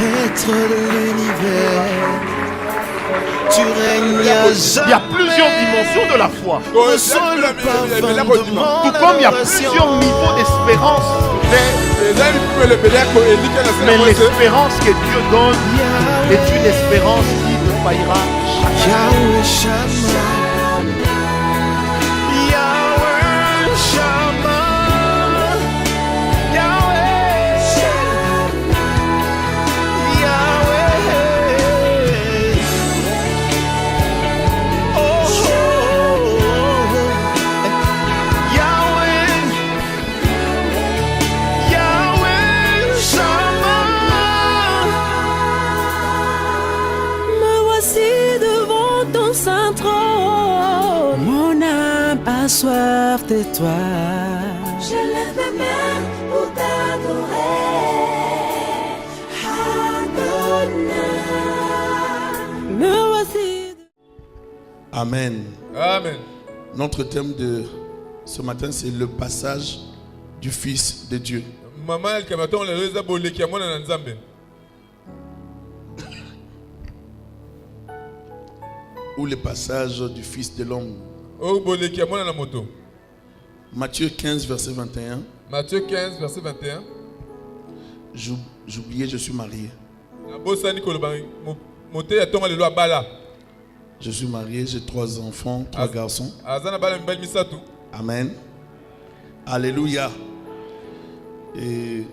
Maître de l'univers, tu règnes à jamais. Il y a plusieurs dimensions de la foi. Ressens le parfum de mon Tout comme il y a adoration. plusieurs niveaux d'espérance. Mais Mais l'espérance que Dieu donne est une espérance qui ne faillira jamais. Yahweh Shammah, Yahweh Shammah, Yahweh Shammah, Yahweh. Oh, oh, oh, oh. Yahweh, Yahweh Shammah. Me voici devant ton saint trône. Mon âme a soif de toi. Je lève mes mains pour t'adorer. Adonai. Me voici. Amen. Amen. Notre thème de ce matin, c'est le passage du Fils de Dieu. Maman el kamaton le leza boleki amona na nzambe. Ou le passage du Fils de l'homme. O boleki amona na moto. Matthieu 15, verset 21. Matthieu 15 verset 21. J'oubliais, je suis marié. Na bosani koloba mote ya tonga lelo abala. Je suis marié, j'ai 3 enfants, 3 garçons. Azana bala mbali misatu. Amen. Alléluia. Et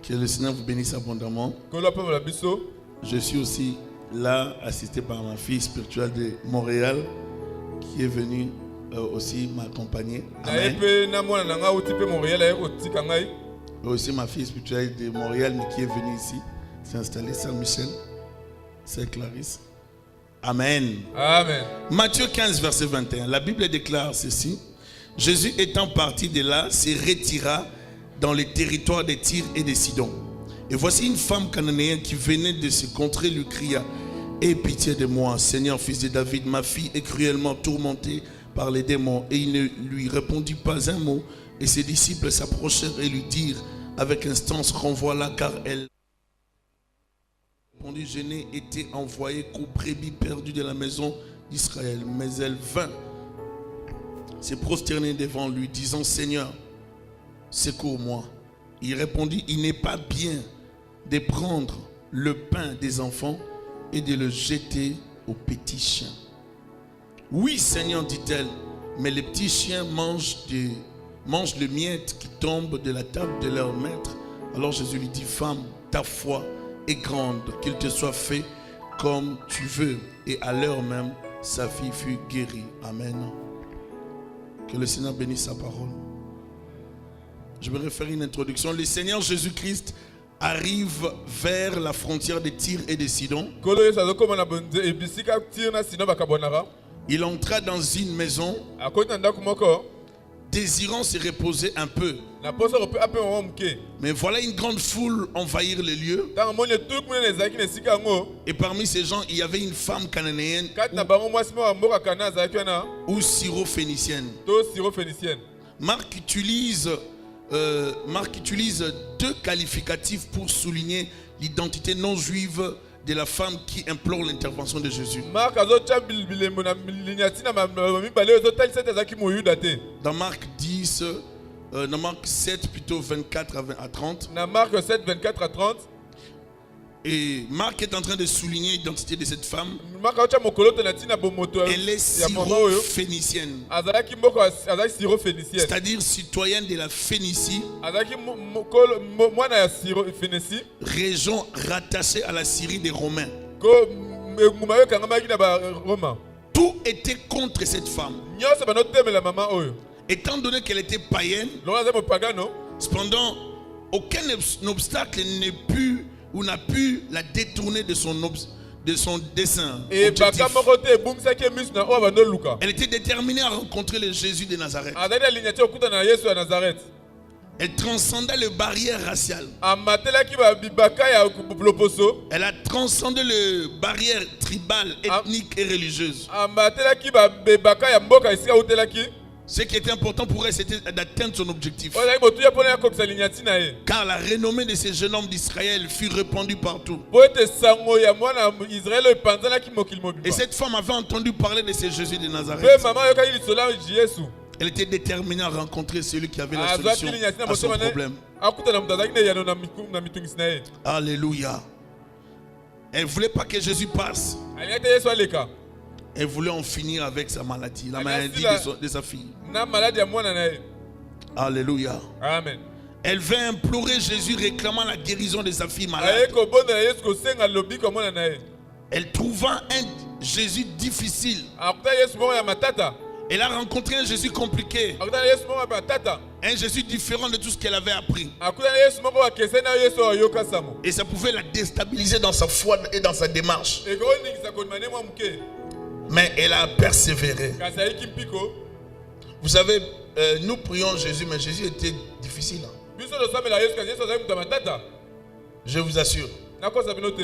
que le Seigneur vous bénisse abondamment. Kolo pa la biso. Je suis aussi là, assisté par ma fille spirituelle de Montréal, qui est venue aussi m'accompagner. Na Amen. epe na mona na nga uti pe Montréal ya kotika ngai. Et aussi ma fille spirituelle de Montréal, mais qui est venue ici, s'est installée, Saint-Michel, c'est Clarisse. Amen. Amen. Matthieu 15, verset 21. La Bible déclare ceci. Jésus étant parti de là, se retira dans les territoires des Tyr et des Sidon. Et voici une femme cananéenne qui venait de se contrer, lui cria: aie pitié de moi, Seigneur, fils de David, ma fille est cruellement tourmentée par les démons. Et il ne lui répondit pas un mot. Et ses disciples s'approchèrent et lui dirent avec instance: renvoie-la, car elle répondit: je n'ai été envoyé qu'aux brebis perdues de la maison d'Israël. Mais elle vint se prosterner devant lui, disant: Seigneur, secours-moi. Il répondit: il n'est pas bien de prendre le pain des enfants et de le jeter aux petits chiens. Oui, Seigneur, dit-elle, mais les petits chiens mangent le miette qui tombe de la table de leur maître. Alors Jésus lui dit: femme, ta foi est grande, qu'il te soit fait comme tu veux. Et à l'heure même, sa fille fut guérie. Amen. Que le Seigneur bénisse sa parole. Je vais faire une introduction. Le Seigneur Jésus-Christ arrive vers la frontière de Tyr et de Sidon. Kolo yesa zoko na bonze e bisika tir na sino bakabonara. Il entra dans une maison, Akota ndako moko. désirant se reposer un peu. Na poso ko pe ape mo mke. Mais voilà une grande foule envahir le lieu. Tant monye tout mune ezaki na sika ngo. Et parmi ces gens, il y avait une femme cananéenne Kat na bango mwasi mo mboka kana zaki na ou syro-phénicienne. to syro-phénicienne. Marc utilise deux qualificatifs pour souligner l'identité non juive de la femme qui implore l'intervention de Jésus. Marc azo cha bilembo na linyati na mibale ozo tali sete zaki moyuda te. Dans Marc 10, dans Marc 7 plutôt 24 à 30. Na Marc 7 24 à 30. Et Marc est en train de souligner l'identité de cette femme. Marc azo cha mokolo te na tina bomoto. Elle est syro-phénicienne. Azaki mboko azaki syro-phénicienne. C'est-à-dire citoyenne de la Phénicie, Azaki mokolo mwana ya syro-phénicie. région rattachée à la Syrie des Romains. Ko nguma yo kanga maki na ba Roma. Tout était contre cette femme. Nyonso bano temela mama oyo. Étant donné qu'elle était païenne, Lola za mopagano. cependant, aucun obstacle n'a pu la détourner de son dessein. Et objectif. baka moko te bumsaki miss na o bano luka. Elle était déterminée à rencontrer le Jésus de Nazareth. Azali linyati okuta na Yesu ya Nazareth. Elle transcendait les barrières raciales. Amatelaki ba bibaka ya loposo. Elle a transcendé les barrières tribales, ethniques et religieuses. Amatelaki ba bebaka ya mboka isika utelaki. Ce qui était important pour elle, c'était d'atteindre son objectif. ozalaki motuya mpona ya kokisa linyati na ye Car la renommée de ces jeunes hommes d'Israël fut répandue partout. po ete sango ya mwana israele oyo epanzanaki mokili Et mobimba cette femme avait entendu parler de ce Jésus de mpe Nazareth. mama ayokaki lisolo ya yesu Elle était déterminée à rencontrer celui qui avait la azwaki solution linyati na à son motema na ye problème. akutana moto azalaki na eyano na mitungisi na ye Alléluia. Elle ne voulait pas que Jésus passe. alingaki te yesu aleka Elle voulait en finir avec sa maladie, la Elle maladie a dit de sa fille. na maladi ya mwana na ye Alléluia. amen Elle vint implorer Jésus réclamant la guérison de sa fille aye malade. kobondela yesu kosenga lobiko ya mwana na ye Elle trouva un Jésus difficile. akutana yesu moko ya matata Elle a rencontré un Jésus compliqué. akutana yesu moko ya matata Un Jésus différent de tout ce qu'elle avait appris. akutana yesu moko akeseni na yesu oyo ayokasamo Et ça pouvait la déstabiliser dans sa foi et dans sa démarche. ekoningisa kondima ne mwa moke Mais elle a persévéré. kasi ayiki mpiko Vous savez, nous prions Jésus, mais Jésus était difficile. biso tosambela yesu kasi yesu azali moto ya matata Je vous assure. nakosa bino te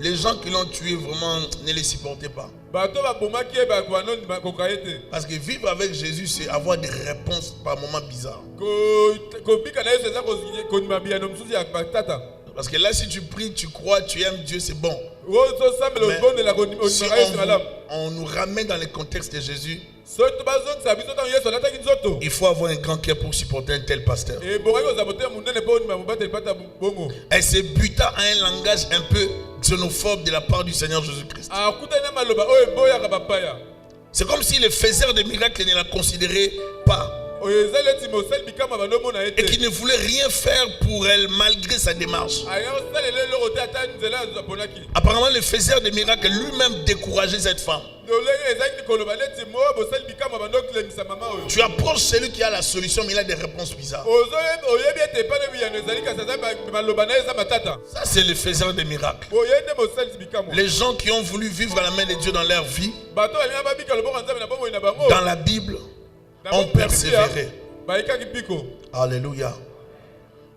Les gens qui l'ont tué, vraiment, ne les supportez pas. bato babomaki ye bakoka ye te Parce que vivre avec Jésus, c'est avoir des réponses par moments bizarres. kobika na yesu eza kondima biyano mosusu ya batata Parce que là, si tu pries, tu crois, tu aimes Dieu, c'est bon. oyo tosambela Mais obondela si kondimaka yesu malamu on nous ramène dans le contexte de Jésus, soki bazongisa biso ntango yesu alataki nzoto il faut avoir un grand cœur pour supporter un tel pasteur. ebongaki kozala motema monene mpo ondima mobateli pata bongo Elle se buta à un langage un peu xénophobe de la part du Seigneur Jésus-Christ. akutani na maloba oyo eboyaka bapaya C'est comme si les faiseurs de miracles ne la considéraient pas oyo eza leti mosali bikama bandomona ye et te qui ne voulaient rien faire pour elle malgré sa démarche. aya kosalela eloko te ata nzela aponaki Apparemment, le faiseur de miracles lui-même décourageait cette femme. lolenge ezalaki koloba neti mo bosali bikama bandokilemisa mama oyo Tu approches celui qui a la solution, mais il a des réponses bizarres. oyebi ete epana biyano ezali kasi aza maloba na ye eza matata Ça, c'est le faiseur de miracles. oye nde mosalisi bikamo Les gens qui ont voulu vivre à la main de Dieu dans leur vie, bato balinga babika loboko ya nzambe na bomoi na bango dans la Bible, na ont bomoi ya Biblia, persévéré. bayikaki mpiko Alléluia.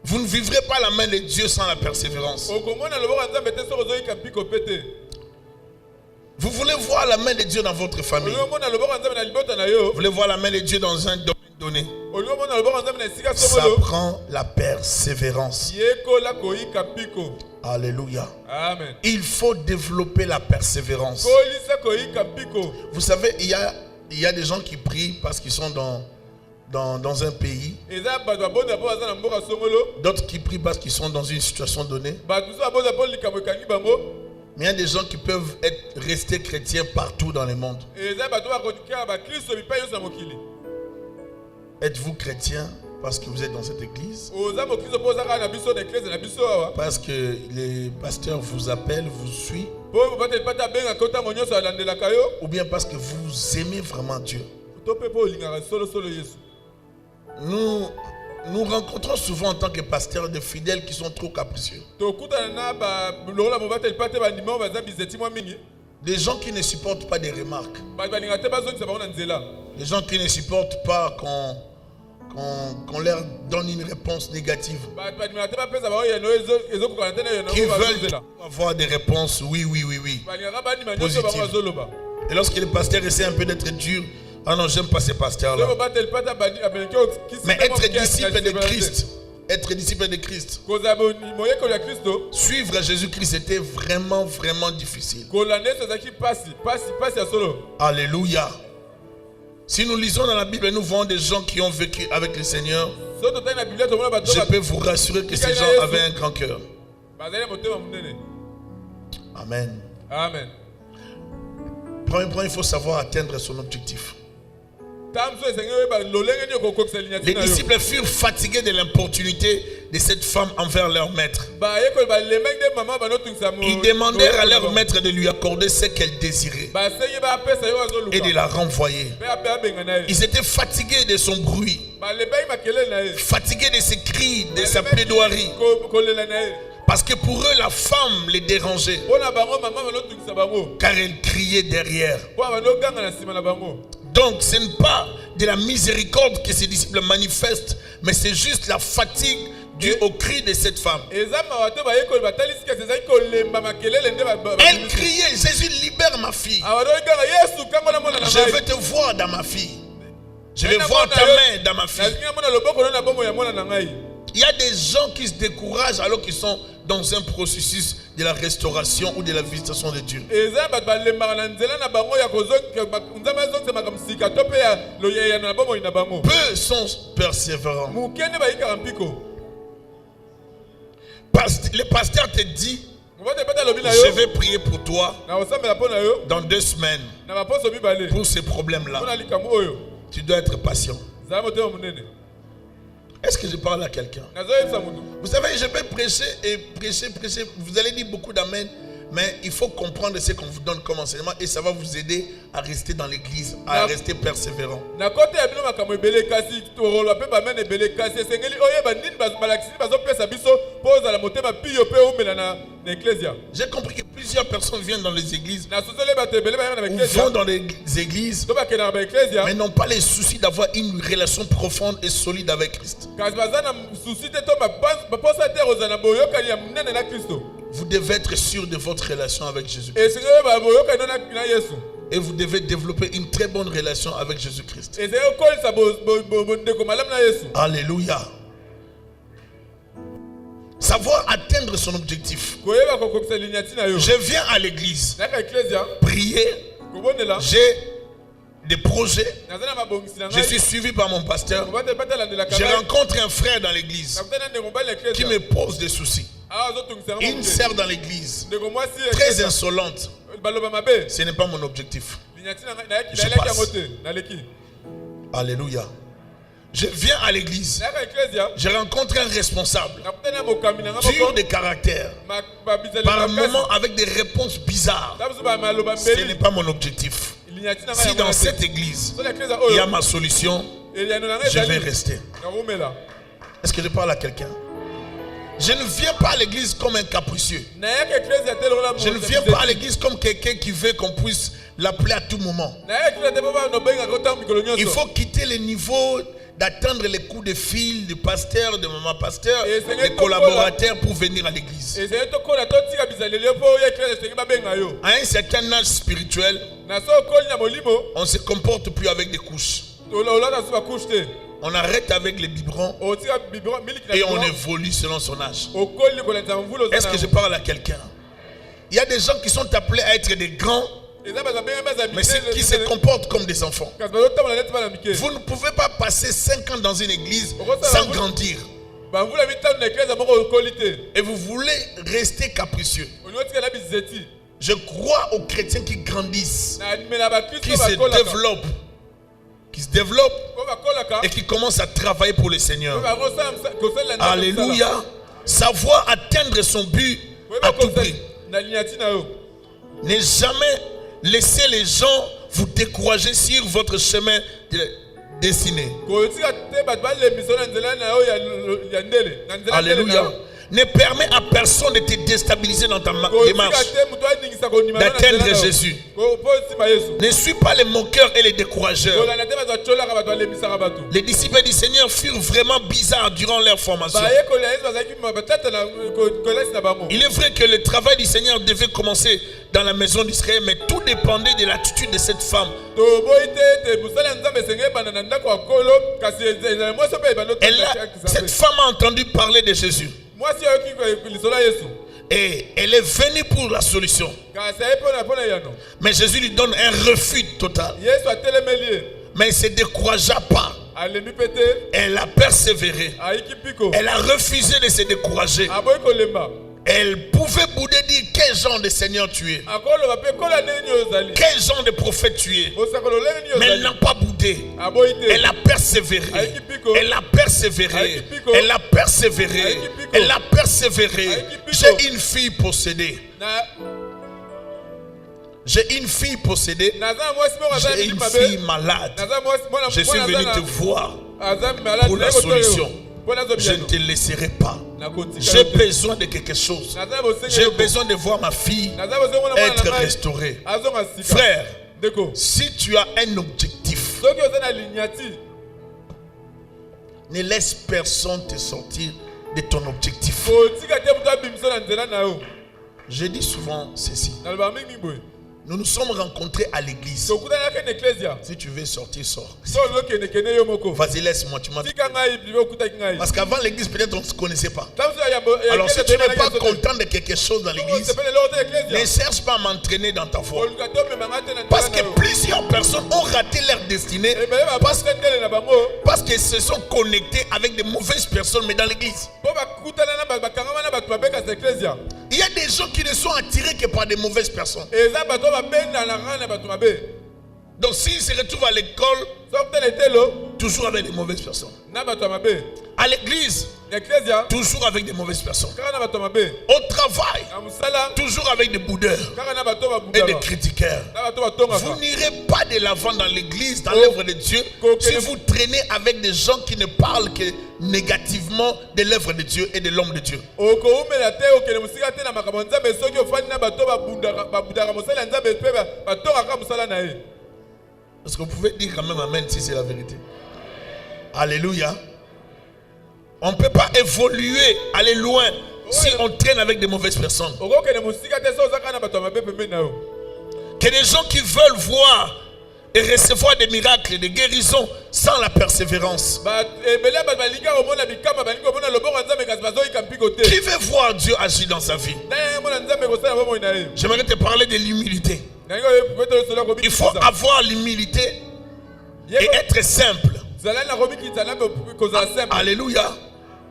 Vous ne vivrez pas la main de Dieu sans la persévérance. okomona loboko ya nzambe te soki ozoyika mpiko mpe te Vous voulez voir la main de Dieu dans votre famille. olingomona loboko ya nzambe na libota na yo Vous voulez voir la main de Dieu dans un domaine donné. olingomona loboko ya nzambe na esika Ça songolo prend la persévérance. yekola koyika mpiko Alléluia. amen Il faut développer la persévérance. kolisa koyika mpiko Vous savez, il y a des gens qui prient parce qu'ils sont dans un pays. eza bato babonda mpo baza na mboka songolo D'autres qui prient parce qu'ils sont dans une situation donnée. bato mosusu babonda mpo likambo ekangi bango Mais il y a des gens qui peuvent rester chrétiens partout dans le monde. eza bato bakotika bakristo bipai nyonso na mokili Êtes-vous chrétien parce que vous êtes dans cette église? oza mokristo mpo oza kaka na biso na eklese na biso awa Parce que les pasteurs vous appellent, vous suivent? mpo mobateli pata abengaka ntango nyonso alandelaka yo Ou bien parce que vous aimez vraiment Dieu? to mpe mpo olingaka solosolo yesu Nous rencontrons souvent en tant que pasteurs des fidèles qui sont trop capricieux. tokutana na lokola mobateli pate bandima oyo baza bizeti mwa mingi Des gens qui ne supportent pas des remarques. bato balingaka te bazongisa bango na nzela Des gens qui ne supportent pas qu'on leur donne une réponse négative. bato balingaka te bapesa bango yano ezokokana te na yano Qui oyo veulent bazozela avoir des réponses oui, oui, oui, oui. balingaka bandima nyonso bango Positive. bazoloba Et lorsque le pasteur essaie un peu d'être dur, ah non, j'aime pas ces so pasteurs-là. mobateli pate abeleki Mais être disciple de Christ, être disciple de Christ, kozala moyekolo ya kristo suivre Jésus-Christ, c'était vraiment, vraiment difficile. kolanda yesu ezalaki pasi ya solo Alléluia. Si nous lisons dans la Bible, nous voyons des gens qui ont vécu avec le Seigneur. so totali na biblia tomona bato Je peux vous rassurer que ces gens avaient un grand cœur. bazali na motema monene Amen. amen Premier point, il faut savoir atteindre son objectif. ntango mosusu esengi oyeba lolenge nini okokokisa linyati Les na yo disciples furent fatigués de l'importunité de cette femme envers leur maître. bayekoli balemaki nde mama banotungisa Ils demandèrent à leur maître de lui accorder ce qu'elle désirait basengi bapesa yo et de azoluka la renvoyer. mpe ape abenga na ye Ils étaient fatigués de son bruit, balembaki makelele na ye fatigués de ses cris, de sa plaidoirie. kolela na ye Parce que pour eux, la femme les dérangeait, mpo na bango mama banotungisa bango car elle criait derrière. mpo banoganga na nsima na bango Donc, ce n'est pas de la miséricorde que ces disciples manifestent, mais c'est juste la fatigue due au cri de cette femme. eza mawa te bayekoli batalisi kasi ezalaki kolemba makelele nde Elle criait, Jésus, libère ma fille. awanoganga yesu kango na mwana na Je ngai veux te voir dans ma fille. Je vais voir ta main dans ma fille. Il y a des gens qui se découragent alors qu'ils sont dans un processus de la restauration ou de la visitation de Dieu. Peu sont persévérants. Le pasteur te dit, je vais prier pour toi dans 2 semaines pour ces problèmes-là. Tu dois être patient. Est-ce que je parle à quelqu'un? Vous savez, je vais prêcher et prêcher. Vous allez dire beaucoup d'amen, mais il faut comprendre ce qu'on vous donne comme enseignement et ça va vous aider à rester dans l'église, à rester persévérant. J'ai compris que plusieurs personnes viennent dans les églises ou vont dans les églises mais n'ont pas les soucis d'avoir une relation profonde et solide avec Christ. Vous devez être sûr de votre relation avec Jésus. Et vous devez développer une très bonne relation avec Jésus-Christ. Alléluia. Savoir atteindre son objectif. Je viens à l'église prier. J'ai des projets. Je suis suivi par mon pasteur. Je rencontre un frère dans l'église qui me pose des soucis. Une sœur dans l'église très insolente. Ce n'est pas mon objectif. Je passe. Alléluia. Je viens à l'église. Je rencontre un responsable dur de caractère, par moment avec des réponses bizarres. Ce n'est pas mon objectif. Si dans cette église il y a ma solution, je vais rester. Est-ce que je parle à quelqu'un? Je ne viens pas à l'église comme un capricieux. Je ne viens pas à l'église comme quelqu'un qui veut qu'on puisse l'appeler à tout moment. Il faut quitter le niveau d'attendre les coups de fil du pasteur, de maman pasteur, des collaborateurs pour venir à l'église. À un certain âge spirituel, on ne se comporte plus avec des couches. On arrête avec les biberons et on évolue selon son âge. Est-ce que je parle à quelqu'un? Il y a des gens qui sont appelés à être des grands, mais qui se comportent comme des enfants. Vous ne pouvez pas passer 5 ans dans une église sans grandir. Et vous voulez rester capricieux. Je crois aux chrétiens qui grandissent, qui se développent et qui commencent à travailler pour le Seigneur. Alléluia. Savoir atteindre son but à tout prix. Ne jamais laisser les gens vous décourager sur votre chemin destiné. Alléluia. Ne permets à personne de te déstabiliser dans ta démarche d'atteindre Jésus. Ne suis pas les moqueurs et les décourageurs. Les disciples du Seigneur furent vraiment bizarres durant leur formation. Il est vrai que le travail du Seigneur devait commencer dans la maison d'Israël, mais tout dépendait de l'attitude de cette femme. Cette femme a entendu parler de Jésus. Et elle est venue pour la solution. Mais Jésus lui donne un refus total. Mais elle ne se découragea pas. Elle a persévéré. Elle a refusé de se décourager. Elle pouvait bouder dire quel genre de Seigneur tu es, quel genre de prophète tu es. Mais elle n'a pas boudé. Elle a persévéré. Elle a persévéré. Elle a persévéré. Elle a persévéré. J'ai une fille possédée. J'ai une fille possédée. J'ai une fille malade. Je suis venu te voir pour la solution. Je ne te laisserai pas. J'ai besoin de quelque chose. J'ai besoin de voir ma fille être restaurée. Frère, si tu as un objectif, ne laisse personne te sortir de ton objectif. Je dis souvent ceci. Nous nous sommes rencontrés à l'église. tokutanaka na ecclesia Si tu veux sortir, sors. so ozokendekende yo moko Vas-y, laisse-moi. Tu m'as... tika ngai bibi okutaki ngai Parce qu'avant l'église, peut-être on ne se connaissait pas. Ntango so ya Alors si ecclesia tu n'es pas toyebaki content de quelque chose dans l'église, osepele eloko te ne ecclesia cherche pas à m'entraîner dans ta foi. oluka tomemanga te na Parce nzela que na yo plusieurs personnes ont raté leur destinée ebele bapase ndele na bango parce qu'ils se sont connectés avec de mauvaises personnes, mais dans l'église. mpo bakutana na bakangama na bato mabe kasi ecclesia Il y a des gens qui ne sont attirés que par de mauvaises personnes. eza bato babendanaka na bato mabe Donc s'ils se retrouvent à l'école, so kutana etelo toujours avec de mauvaises personnes. na bato ya mabe À l'église, na ecclesia toujours avec de mauvaises personnes. kaka na bato ya mabe Au travail, na mosala toujours avec des boudeurs kaka na bato et des babudaka critiqueurs. na bato Vous batongaka n'irez pas de l'avant dans l'église, dans l'œuvre de Dieu, si vous traînez avec des gens qui ne parlent que négativement de l'œuvre de Dieu et de l'homme de Dieu. okoumela te okende mosika te na makambo ya nzambe soki ofandi na bato babudaka mosala ya nzambe mpe batongaka mosala na ye. Parce que vous pouvez dire quand même amen si c'est la vérité. Alléluia. On ne peut pas évoluer, aller loin, si on traîne avec de mauvaises personnes. okokende mosika te so ozaka na bato ya mabe pembeni na yo. Que des gens qui veulent voir et recevoir des miracles, des guérisons sans la persévérance. ebele bato balingi komona bikamba balingi komona loboko ya nzambe kasi bazoyika mpiko te Qui veut voir Dieu agir dans sa vie? naye mona nzambe kosala bomoi na ye. J'aimerais te parler de l'humilité. nalingi oyepetolosola Il faut avoir l'humilité et être simple. zalani na komikitisa nambe kozala simple. Alléluia.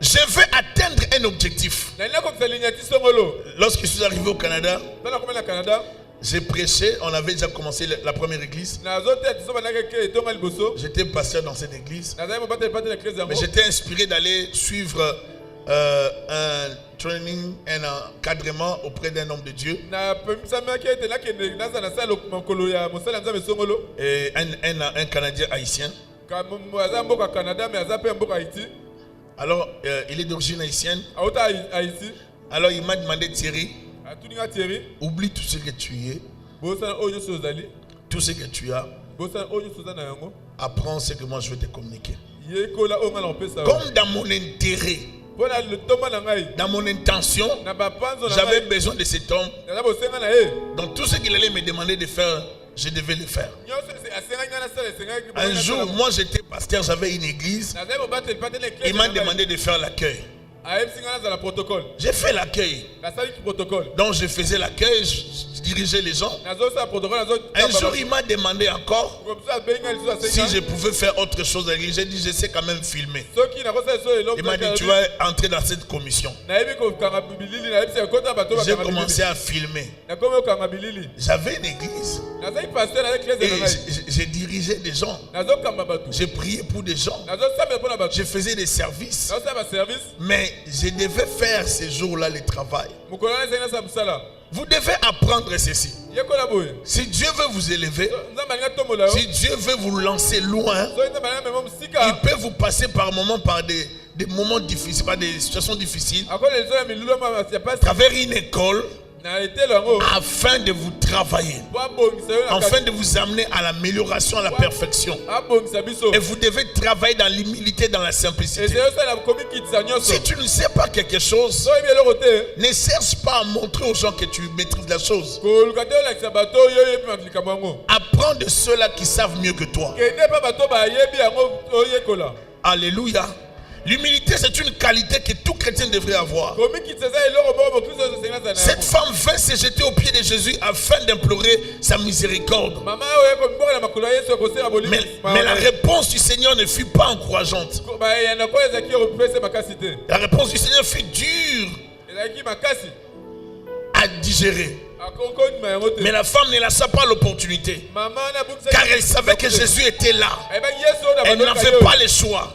Je veux atteindre un objectif. nalingi kokisa linia ti songolo Lorsque je suis arrivé au Canada, tala komela na canada j'ai prêché. On avait déjà commencé la première église. nazoteya tiso bandaki ke etonga liboso J'étais pasteur dans cette église. nazali mobateli pate na eklese yango Mais j'étais inspiré d'aller suivre un training, un encadrement auprès d'un homme de Dieu. napemisamiaki ete nakende nazala nasala mokolo ya mosala ya nzambe songolo Et un Canadien haïtien. aza mboka canada me aza mpe mboka haïti Alors, il est d'origine haïtienne. auta haïti Alors, il m'a demandé, Thierry, atuninga Thierry oublie tout ce que tu es, bosala oyo nyonso ozali tout ce que tu as. bosala oyo nyonso oza na yango Apprends ce que moi je vais te communiquer. yekola oyo nga na kopesa yo Comme dans mon intérêt, mpo na lotomba na ngai dans mon intention, na bapanzo na j'avais ngai besoin de cet homme. naza bosenga na ye Donc, tout ce qu'il allait me demander de faire, je devais le faire. nyonso asengaki ngai nasala esengaki Un jour, moi j'étais pasteur, j'avais une église. nazali mobateli pate na Il m'a eklese demandé de faire l'accueil. ayebisi ngai nazala protocole J'ai fait l'accueil. nasaliki protocole Donc je faisais l'accueil, je dirigeais les gens. nazosala protocole Un jour, il m'a demandé encore mosusu abengi ngai lisusu si je asenga pouvais faire autre chose avec lui. J'ai dit, je sais quand même filmer. soki nakosala so eloko Il m'a dit, tu vas entrer dans cette commission. nayebi kokanga bilili nayebisi ekota bato J'ai bakanga commencé bilili à filmer. nakomi okanga bilili J'avais une église nazali paster naza eklese et na ngai j'ai dirigé des gens. nazokamba bato J'ai prié pour des gens. nazosambela mpo na bato Je faisais des services. nazosala baservice Mais je devais faire ces jours-là le travail. mokolo wana esengi nasala mosala Vous devez apprendre ceci. yekola boye Si Dieu veut vous élever, nzambe alingi atombola yo si Dieu veut vous lancer loin, soki nzambe alingi amema il mosika peut vous passer par moments par des moments difficiles, par des situations difficiles, akola liso ya milulu ya à pasi travers une école, na etelo yango afin de vous travailler, po abongisa yo na afin kati de vous amener à l'amélioration, à la perfection. abongisa biso Et vous devez travailler dans l'humilité, dans la simplicité. ezali osala komikitisa nyonso Si tu ne sais pas quelque chose, soyebi eloko te ne cherche pas à montrer aux gens que tu maîtrises la chose. koluka te olakisa bato oyo oyebi likambo yango Apprends de ceux-là qui savent mieux que toi. kende mpe bato bayebi yango oyekola Alléluia. L'humilité, c'est une qualité que tout chrétien devrait avoir. komikitisa eza eloko moko mokristo oyo esengi azala na Cette yango femme vint se jeter aux pieds de Jésus afin d'implorer sa miséricorde. mama oyo ekomiboka na makolo ya yesu ekosala bolimi Mais la réponse du Seigneur ne fut pas encourageante. bayanda koyo ezalaki ekopesa makasi te La réponse du Seigneur fut dure ezalaki makasi à digérer. akokondima yango te Mais la femme ne lâcha pas l'opportunité. mama Car elle savait que Jésus était là. ayebaki yesu oyo na Elle bandoka n'avait yo pas le choix.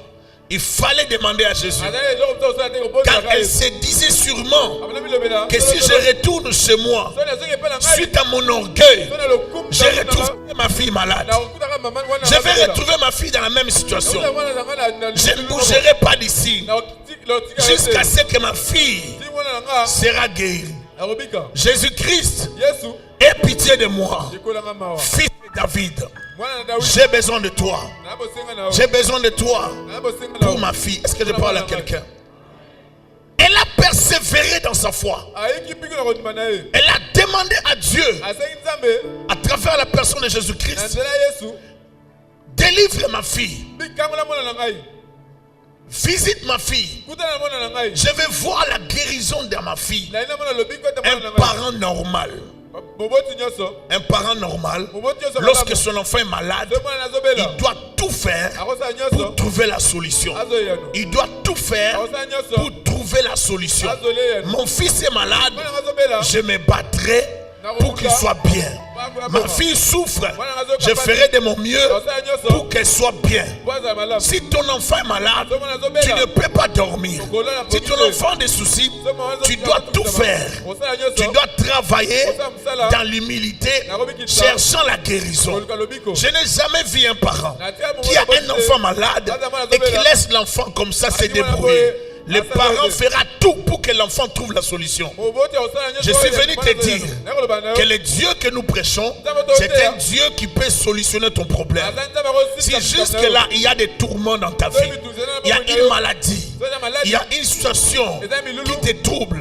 Il fallait demander à Jésus. azali eloko moto osala te Car kobondaka elle yesu se disait sûrement abona bilobela que si je retourne chez moi, soki nazongi epai na ngai suite à mon orgueil, soki na lokumu je retrouverai ma fille malade. nakokutaka mama wana Je vais retrouver ma fille dans la même situation. Je ne bougerai pas d'ici jusqu'à ce que ma fille mwana na nga sera guérie. akobika Jésus-Christ, yesu aie pitié de moi, yekolanga mawa fils de David. mwana na dawidi J'ai besoin de toi. na bosenga na yo J'ai besoin de toi na bosenga na pour yo ma fille. Est-ce que je parle à quelqu'un? Elle a persévéré dans sa foi. ayiki mpiki na kondima na ye Elle a demandé à Dieu, asengi nzambe à travers la personne de na Jésus-Christ, nzela yesu délivre ma fille, bikangola mwana na ngai visite ma fille. kutana na mwana na ngai Je vais voir la guérison de ma fille. na ina mwana lobi kota Un mwana na ngai parent normal. boboti nyonso Un parent normal, boboti nyonso lorsque son enfant est malade, so mwana nazobela il doit tout faire akosala pour nyonso trouver la solution. azoyano Il doit tout faire akosala nyonso pour trouver la solution. azoleyano Mon fils est malade, mwana nazobela je me battrai pour qu'il soit bien. Ma fille souffre, je ferai de mon mieux pour qu'elle soit bien. bwaza malamu Si ton enfant est malade, so mwana tu nazobela ne peux pas dormir. Si ton enfant a des soucis, tu dois tout faire. osala Tu nyonso dois travailler dans l'humilité, cherchant la guérison. koluka lobiko Je n'ai jamais vu un parent qui a un enfant malade et qui laisse l'enfant comme ça se débrouiller. Le parent fera tout pour que l'enfant trouve la solution. moboti osala nyonso Je suis venu te dire que le Dieu que nous prêchons, c'est un Dieu qui peut solutionner ton problème. Si jusque-là, il y a des tourments dans ta vie, il y a une maladie, il y a une situation qui te trouble,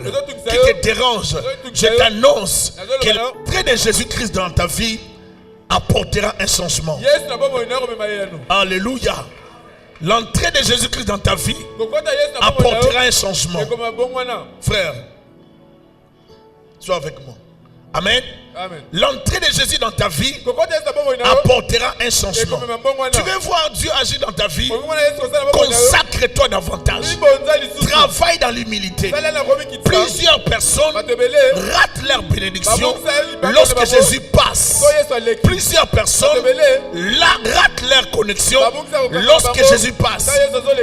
qui te dérange, je t'annonce que l'entrée de Jésus-Christ dans ta vie apportera un changement. yesu na bomoi na komema ye yano Alléluia. L'entrée de Jésus-Christ dans ta vie kokota yesu na bomoi na apportera yo un changement. ekoma bongwana Frère, sois avec moi. Amen. amen L'entrée de Jésus dans ta vie kokota yesu na bomoi na yo apportera un changement. ekomema bongwana Tu veux voir Dieu agir dans ta vie? okomona yesu kosala bomoi na yo Consacre-toi davantage. libonza lisusu Travaille dans l'humilité. salela komikitisa Plusieurs personnes bato ebele ratent leur bénédiction lorsque Jésus passe. so yesu aleki Plusieurs personnes ratent leur connexion lorsque Jésus passe.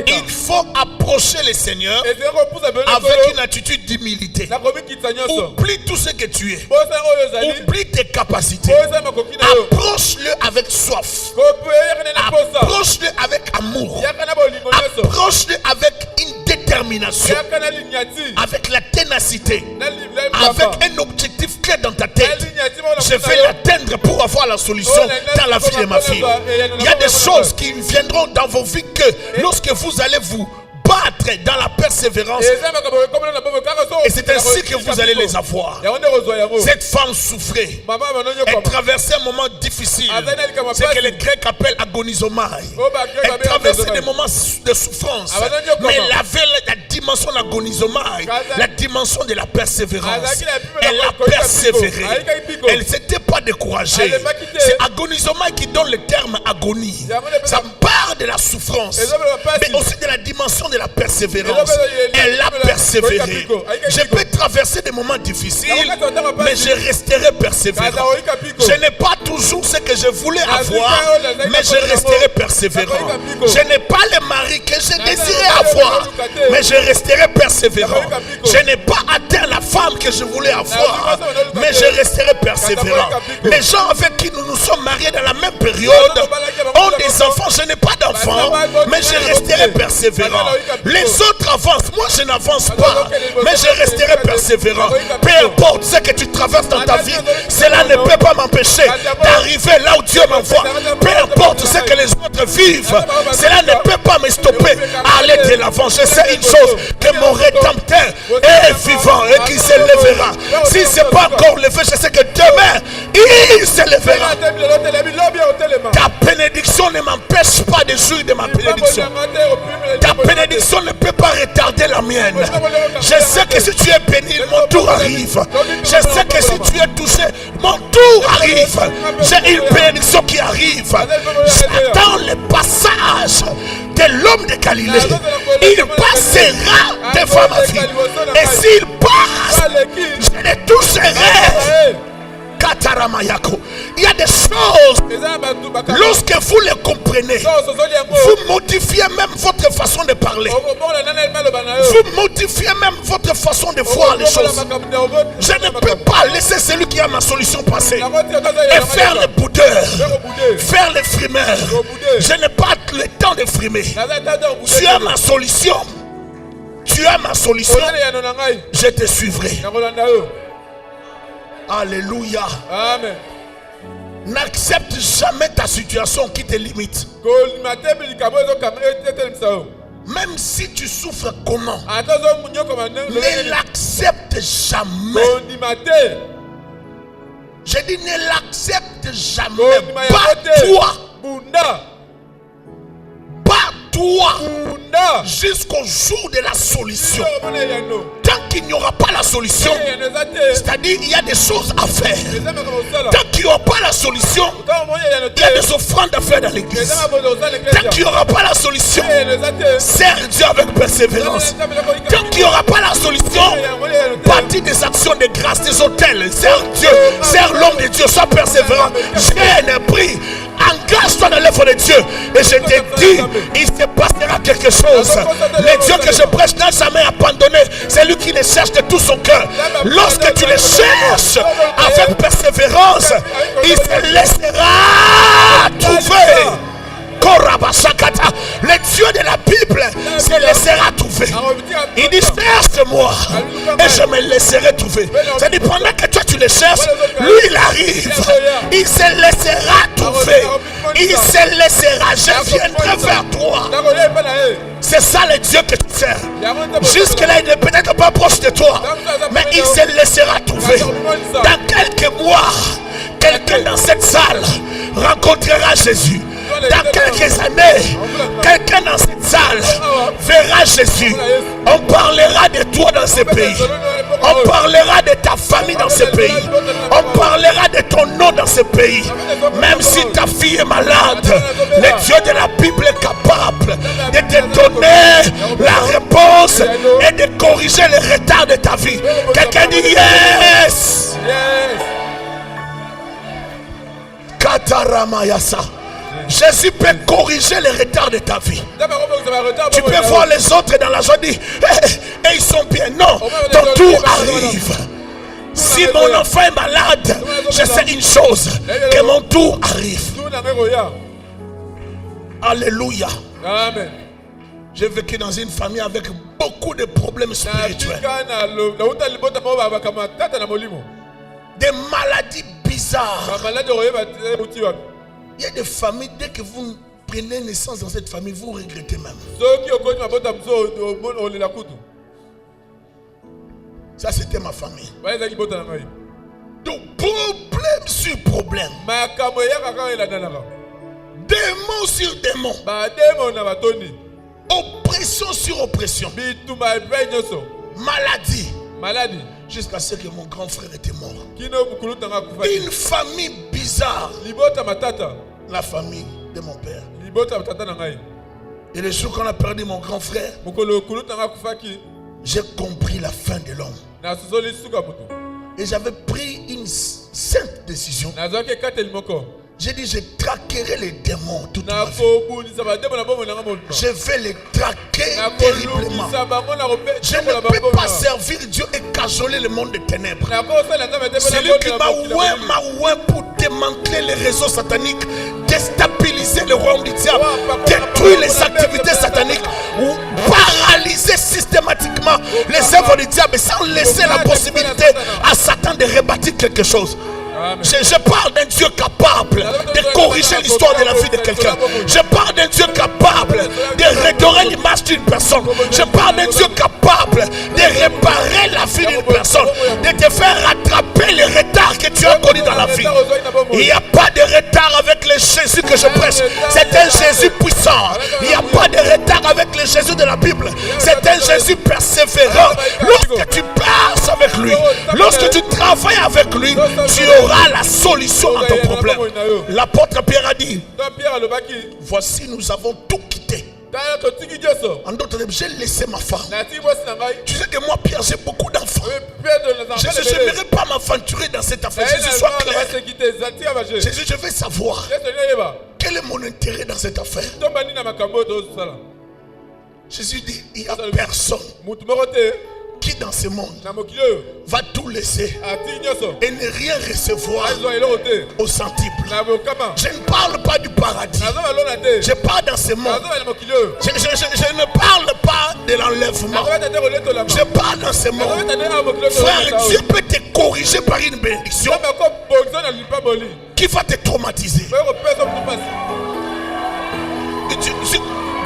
Il faut approcher le Seigneur ezali kopusa bino avec une attitude d'humilité. na komikitisa nyonso Oublie tout ce que tu es. bosala oyo ezali Oublie tes capacités. bosala makoki na yo Approche-le avec soif. kopeyaka na posa Approche-le avec amour. yaka na bolingo nyonso Approche-le avec une détermination, yaka na linyati avec la ténacité, na avec un objectif clair dans ta tête. linyati Je vais l'atteindre pour avoir la solution dans la vie de ma fille. Il y a des choses qui viendront dans vos vies que lorsque vous allez vous battre dans la persévérance, et c'est ainsi que vous allez les avoir. Cette femme souffrait. Elle traversait un moment difficile. Ce que les Grecs appellent agonisomai. Elle traversait des moments de souffrance. Mais elle avait la dimension d'agonisomai, la dimension de la persévérance. Elle a persévéré. Elle ne s'était pas découragée. C'est agonisomai qui donne le terme agonie. Ça part de la souffrance, mais aussi de la dimension de la persévérance. Elle a persévéré. Je peux traverser des moments difficiles, mais je resterai persévérant. Je n'ai pas toujours ce que je voulais avoir, mais je resterai persévérant. Je n'ai pas le mari que je désirais avoir, mais je resterai persévérant. Je n'ai pas atteint la femme que je voulais avoir, mais je resterai persévérant. Les gens avec qui nous nous sommes mariés dans la même période ont des enfants. Je n'ai pas d'enfants, mais je resterai persévérant. Les autres avancent, moi je n'avance pas, mais je resterai persévérant. Peu importe ce que tu traverses dans ta vie, cela ne peut pas m'empêcher d'arriver là où Dieu m'envoie. Peu importe ce que les autres vivent, cela ne peut pas me stopper à aller de l'avant. Je sais une chose, que mon rédempteur est vivant et qu'il se lèvera. Si ce n'est pas encore levé, je sais que demain, il se lèvera. Ta bénédiction ne m'empêche pas de jouir de ma bénédiction. Ta bénédiction ne peut pas retarder la mienne. Je sais que si tu es béni, mon tour arrive. Je sais que si tu es touché, mon tour arrive. J'ai une bénédiction qui arrive. J'attends le passage de l'homme de Galilée. Il passera devant ma vie. Et s'il passe, je le toucherai. Il y a des choses, lorsque vous les comprenez, vous modifiez même votre façon de parler. Vous modifiez même votre façon de voir les choses. Je ne peux pas laisser celui qui a ma solution passer et faire le boudeur, faire le frimeur. Je n'ai pas le temps de frimer. Tu as ma solution. Tu as ma solution. Je te suivrai. Alléluia. Amen. N'accepte jamais ta situation qui te limite. Même si tu souffres comment, ata ozomunyokoma ne l'accepte jamais. ondima te Je dis ne l'accepte jamais. ondima yango te Bats-toi. bunda Bats-toi bunda jusqu'au jour de la solution. omona yano Tant qu'il n'y aura pas la solution, yano eza te c'est-à-dire il y a des choses à faire. eza makambo osala Tant qu'il n'y aura pas la solution, ntango omoni yano il y a te des offrandes à faire dans l'église. eza mabozo osala Tant eklesia qu'il n'y aura pas la solution, yano eza te sers Dieu avec persévérance. Tant qu'il n'y aura pas la solution, bâtis des actions de grâce, des hôtels, sers Dieu, sers l'homme de Dieu, sois persévérant. Gêne, prie, engage-toi dans l'œuvre de Dieu. Et je te dis, il se passera quelque chose. Le Dieu que je prêche n'a jamais abandonné. C'est lui qui les cherche de tout son cœur. Lorsque tu les cherches avec persévérance, il se laissera trouver. Korabashakata. Le Dieu de la Bible se laissera trouver. Il dit cherche-moi et je me laisserai trouver. C'est-à-dire pendant que toi tu le cherches, lui il arrive. Il se laissera trouver. Il se laissera. Je viendrai vers toi. nakoya epai na ye C'est ça le Dieu que tu sers. yango nde Jusque-là, il n'est peut-être pas proche de toi, mais il se laissera trouver. Dans quelques mois, quelqu'un dans cette salle rencontrera Jésus. Dans quelques années, quelqu'un dans cette salle verra Jésus. On parlera de toi dans ce pays. On parlera de ta famille dans ce pays. On parlera de ton nom dans ce pays. Même si ta fille est malade, le Dieu de la Bible est capable de te donner la réponse et de corriger les retards de ta vie. Quelqu'un dit yes. yes Kataramayasa. Jésus peut corriger les retards de ta vie. ndaba kobokisa baretard Tu peux voir les autres dans la joie dire et ils sont bien. Non, ton tour arrive. Si mon enfant est malade, je sais une chose, que mon tour arrive. tour na ngai koya Alléluia. amen J'ai vécu dans une famille avec beaucoup de problèmes spirituels. natika nauta libota moko bakama tata na molimo Des maladies bizarres. bamaladi okoyeba te uti wapi Il y a des familles, dès que vous prenez naissance dans cette famille, vous regrettez même. soki okoti mabota mosu olela kutu Ça, c'était ma famille. baya ezaki bota na ngai Donc, problème sur problème. makambo eyaka kaka elandanaka Démon sur démon. bademo na batoni Oppression sur oppression. bitumba epai nyonso Maladie. maladi Jusqu'à ce que mon grand frère était mort. kino mokulu tanga akufaki Une famille bizarre. libota matata La famille de mon père. libota matata na ngai Et le jour qu'on a perdu mon grand frère, mokolo okulu tanga akufaki j'ai compris la fin de l'homme. nasuzoli suka moto Et j'avais pris une sainte décision. nazwaki ekateli moko J'ai dit, je traquerai les démons toute ma vie. nakobundisa bademo na bomoi nanga moluka Je vais les traquer terriblement. nakolukisa bango Je ne peux pas servir Dieu et cajoler le monde des ténèbres. nakosala nzambe te C'est lui qui m'a oué pour démanteler les réseaux sataniques, déstabiliser le royaume du diable, détruire les activités sataniques, ou paralyser systématiquement les œuvres du diable sans laisser la possibilité à Satan de rebâtir quelque chose. Je parle d'un Dieu capable de corriger l'histoire de la vie de quelqu'un. Je parle d'un Dieu capable de redorer l'image d'une personne. Je parle d'un Dieu capable de réparer la vie d'une personne, de te faire rattraper les retards que tu as connus dans la vie. Il n'y a pas de retard avec le Jésus que je prêche. C'est un Jésus puissant. Il n'y a pas de retard avec le Jésus de la Bible. C'est un Jésus persévérant. Lorsque tu passes avec lui, lorsque tu travailles avec lui, tu auras la solution à ton problème. L'apôtre Pierre a dit, pierre alobaki voici nous avons tout quitté. tala totiki nyonso En d'autres termes, j'ai laissé ma femme. natiki mwasi na ngai Tu sais que moi Pierre, j'ai beaucoup d'enfants. Je Je n'aimerais pas m'aventurer dans cette affaire. Jésus, sois clair. Jésus Jésus, je veux savoir quel est mon intérêt dans cette affaire. Jésus dit, il n'y a personne qui dans ce monde va tout laisser et ne rien recevoir au centuple. Je ne parle pas du paradis. Je parle dans ce monde. Je ne parle pas de l'enlèvement. Je parle dans ce monde. Frère, Dieu peut te corriger par une bénédiction qui va te traumatiser.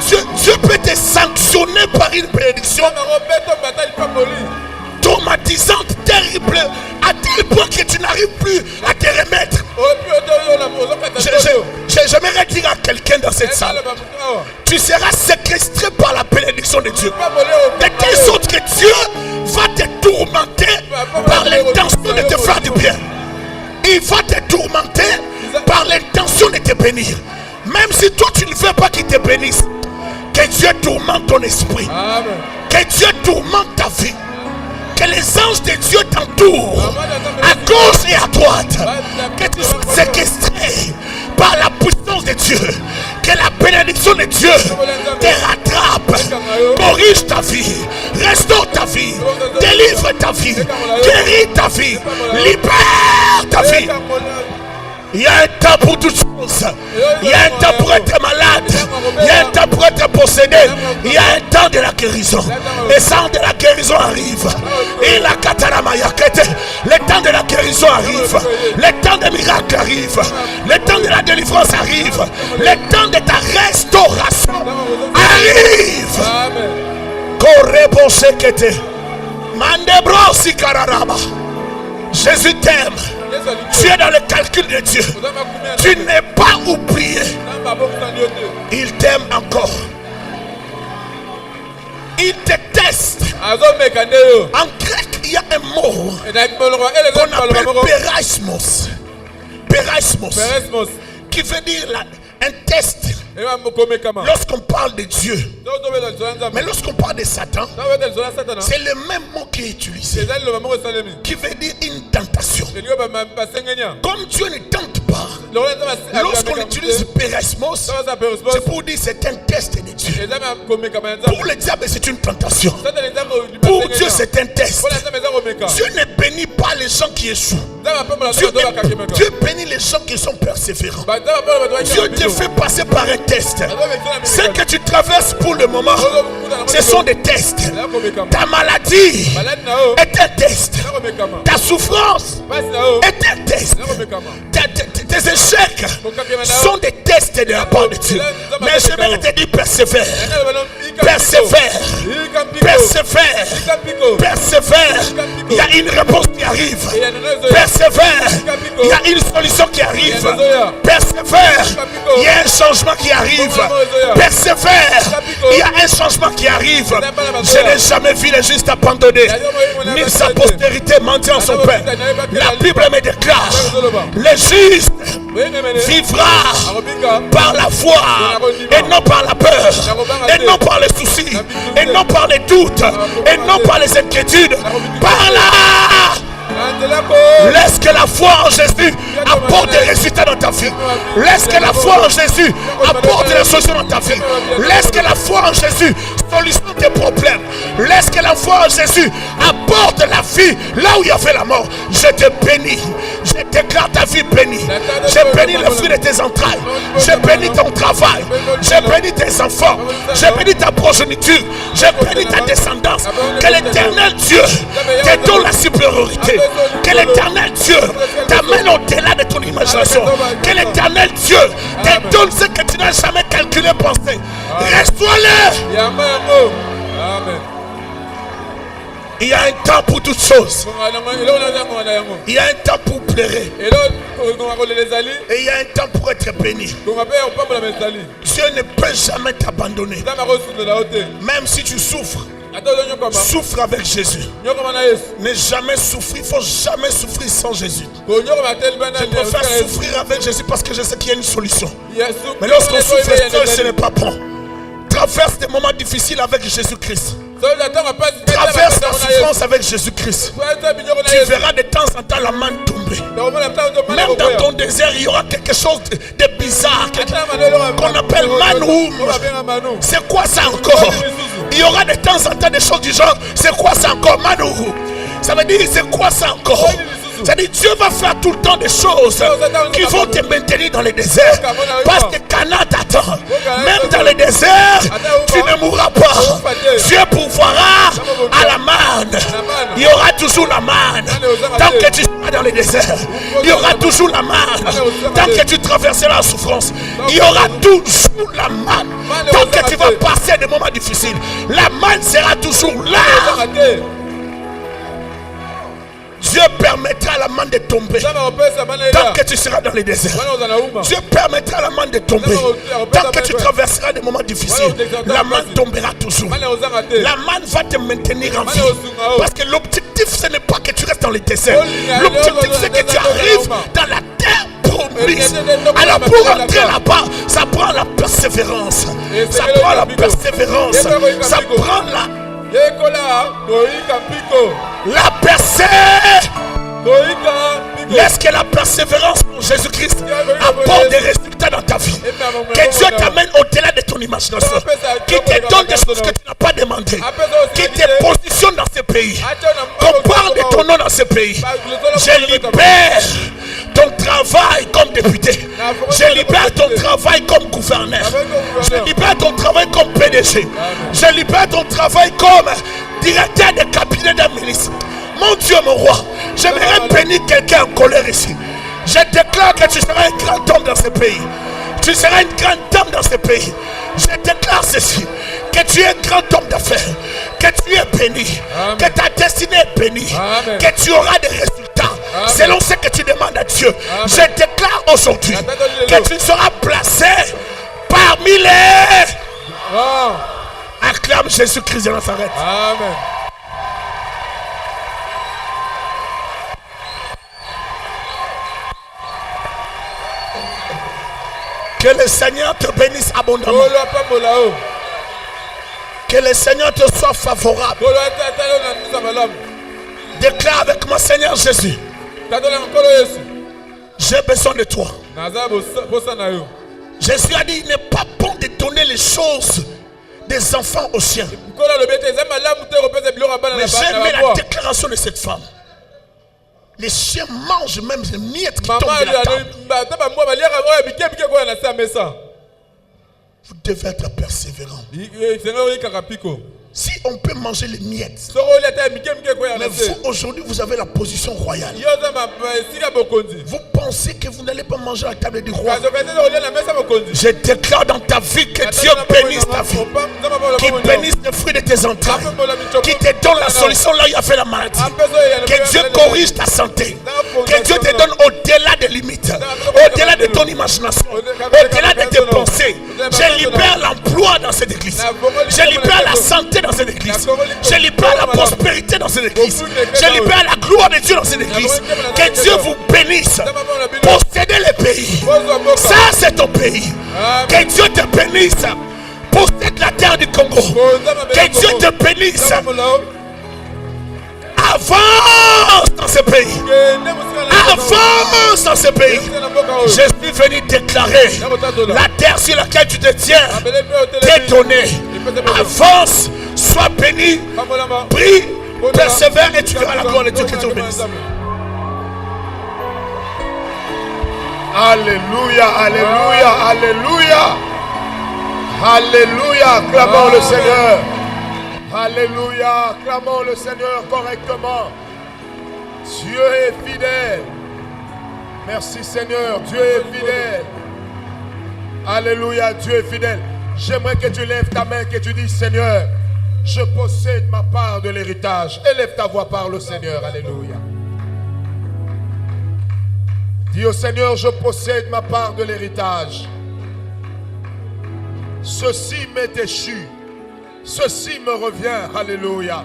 Dieu peut te sanctionner par une bénédiction traumatisante, terrible, à tel point que tu n'arrives plus à te remettre. J'aimerais dire à quelqu'un dans cette salle, tu seras séquestré par la bénédiction de Dieu. De telle sorte que Dieu va te tourmenter par l'intention de te faire du bien. Il va te tourmenter par l'intention de te bénir. Même si toi tu ne veux pas qu'il te bénisse, que Dieu tourmente ton esprit. Que Dieu tourmente ta vie. Que les anges de Dieu t'entourent à gauche et à droite. Que tu sois séquestré par la puissance de Dieu. Que la bénédiction de Dieu te rattrape, corrige ta vie, restaure ta vie, délivre ta vie, guérit ta vie, libère ta vie. Il y a un temps pour toutes choses. Il y a un temps pour être malade. Il y a un temps pour être possédé. Il y a un temps de la guérison. Et ça de la guérison arrive. Et la kataramayakete. Le temps de la guérison arrive. Le temps des miracles arrive. Le temps de la délivrance arrive. Le temps de ta restauration arrive. Korebosekete. Mandebrosi kararaba. Jésus t'aime. Tu es dans le calcul de Dieu. Tu n'es pas oublié. Il t'aime encore. Il te teste. En grec, il y a un mot qu'on appelle pérasmos. Pérasmos. Qui veut dire un test. Lorsqu'on parle de Dieu, mais lorsqu'on parle de Satan, c'est le même mot qui est utilisé, qui veut dire une tentation. Comme Dieu ne tente pas, lorsqu'on utilise pérasmos, c'est pour dire c'est un test de Dieu. Pour le diable, c'est une tentation. Pour Dieu, c'est un test. Dieu ne bénit pas les gens qui échouent. Dieu bénit les gens qui sont persévérants. Dieu te fait passer par un test. Ce que tu traverses pour le moment, ce sont des tests. Ta maladie est un test. Ta souffrance est un test. Tes échecs sont des tests de la part de Dieu. Mais je vais te dire persévère. Persévère. Persévère. Persévère. Il y a une réponse qui arrive. Persévère. Il y a une solution qui arrive. Persévère. Il y a un changement qui arrive. Persévère. Il y a un changement qui arrive. Je n'ai jamais vu le juste abandonné, ni sa postérité mendier en son pain. La Bible me déclare: le juste vivra par la foi et non par la peur, et non par les soucis, et non par les doutes, et non par les inquiétudes. Par là, laisse que la foi en Jésus apporte des résultats dans ta vie. Laisse que la foi en Jésus apporte des solutions dans ta vie. Laisse que la foi en Jésus solutionne tes problèmes. Laisse que la foi en Jésus apporte la vie là où il y avait la mort. Je te bénis. Je déclare ta vie bénie. Je bénis le fruit de tes entrailles. Je bénis ton travail. Je bénis tes enfants. Je bénis ta progéniture. Je bénis ta descendance. Que l'Éternel Dieu te donne la supériorité. Que l'Éternel Dieu t'amène au-delà de ton imagination. Que l'Éternel Dieu te donne ce que tu n'as jamais calculé, pensé. Reçois-le. Amen. Il y a un temps pour toutes choses. Il y a un temps pour pleurer. Et il y a un temps pour être béni. Dieu ne peut jamais t'abandonner. Même si tu souffres, souffre avec Jésus. Ne jamais souffrir. Il ne faut jamais souffrir sans Jésus. Je préfère souffrir avec Jésus parce que je sais qu'il y a une solution. Mais lorsqu'on souffre seul, ce n'est pas bon. Traverse des moments difficiles avec Jésus-Christ. Traverse la souffrance avec Jésus-Christ. Tu verras de temps en temps la main tomber. Même dans ton désert, il y aura quelque chose de bizarre qu'on appelle manoum. C'est quoi ça encore? Il y aura de temps en temps des choses du genre. C'est quoi ça encore? Manoum. Ça veut dire c'est quoi ça encore? C'est-à-dire Dieu va faire tout le temps des choses qui vont te maintenir dans le désert. Parce que Canaan t'attend. Même dans le désert, tu ne mourras pas. Dieu pourvoira à la manne. Il y aura toujours la manne. Tant que tu seras dans le désert, il y aura toujours la manne. Tant que tu traverseras la souffrance, il y aura toujours la manne. Tant que tu vas passer des moments difficiles, la manne sera toujours là. Dieu permettra à la manne de tomber tant que tu seras dans les déserts. Dieu permettra à la manne de tomber tant que tu traverseras des moments difficiles. La manne tombera toujours. La manne va te maintenir en vie. Parce que l'objectif, ce n'est pas que tu restes dans les déserts. L'objectif, c'est que tu arrives dans la terre promise. Alors pour entrer là-bas, ça prend la persévérance. Ça prend la persévérance. Ça prend la percée. Laisse que la persévérance en Jésus-Christ apporte des résultats dans ta vie. Que Dieu t'amène au-delà de ton imagination. Qu'il te donne des choses que tu n'as pas demandées. Qu'il te positionne dans ce pays. Qu'on parle de ton nom dans ce pays. Je libère ton travail comme député. Je libère ton travail comme gouverneur. Je libère ton travail comme PDG. Je libère ton travail comme directeur de cabinet d'un ministre. Mon Dieu, mon roi, j'aimerais bénir quelqu'un en colère ici. Je déclare que tu seras un grand homme dans ce pays. Tu seras une grande dame dans ce pays. Je déclare ceci, que tu es un grand homme d'affaires, que tu es béni, Amen. Que ta destinée est bénie, Amen. Que tu auras des résultats selon ce que tu demandes à Dieu. Amen. Je déclare aujourd'hui que tu seras placé parmi les... Acclame Jésus-Christ de Nazareth. Amen. Que le Seigneur te bénisse abondamment. Que le Seigneur te soit favorable. Déclare avec moi, Seigneur Jésus, j'ai besoin de toi. Jésus a dit, il n'est pas bon de donner les choses des enfants aux chiens. Mais j'aime la déclaration de cette femme. Les chiens mangent même les miettes qui tombent de la table. Vous devez être persévérant. Si on peut manger les miettes, mais vous aujourd'hui vous avez la position royale. Vous pensez que vous n'allez pas manger à la table du roi. Je déclare dans ta vie que Dieu bénisse ta vie, qu'il bénisse les fruits de tes entrailles, qu'il te donne la solution là où il a fait la maladie, que Dieu corrige ta santé, que Dieu te donne au-delà des limites, au-delà de ton imagination, au-delà de tes pensées. Je libère l'emploi dans cette église. Je libère la santé dans cette église. Je libère la prospérité dans cette église. Je libère la gloire de Dieu dans cette église. Que Dieu vous bénisse. Possédez le pays. Ça, c'est ton pays. Que Dieu te bénisse. Possède la terre du Congo. Que Dieu te bénisse. Avance dans ce pays. Avance dans ce pays. Je suis venu déclarer la terre sur laquelle tu te tiens t'est donnée. Avance, sois béni, prie, persévère et tu verras la gloire de Dieu. Que Dieu bénisse. Alléluia, alléluia, alléluia. Alléluia, clamons le Seigneur. Alléluia, clamons le Seigneur correctement. Dieu est fidèle. Merci Seigneur, Dieu est fidèle. Alléluia, Dieu est fidèle. J'aimerais que tu lèves ta main, que tu dises Seigneur, je possède ma part de l'héritage. Élève ta voix par le Seigneur, alléluia. Dis au Seigneur, je possède ma part de l'héritage. Ceci m'est échu. Ceci me revient, alléluia.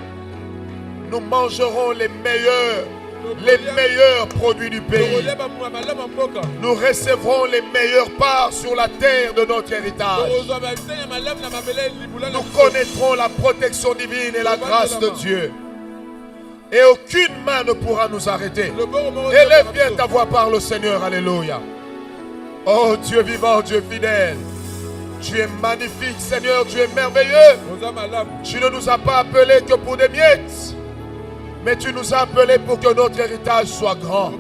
Nous mangerons les meilleurs produits du pays. Nous recevrons les meilleures parts sur la terre de notre héritage. Nous connaîtrons la protection divine et la grâce de Dieu. Et aucune main ne pourra nous arrêter. Élève bien ta voix par le Seigneur, alléluia. Oh Dieu vivant, Dieu fidèle. Tu es magnifique, Seigneur, tu es merveilleux. Tu ne nous as pas appelés que pour des miettes, mais tu nous as appelés pour que notre héritage soit grand.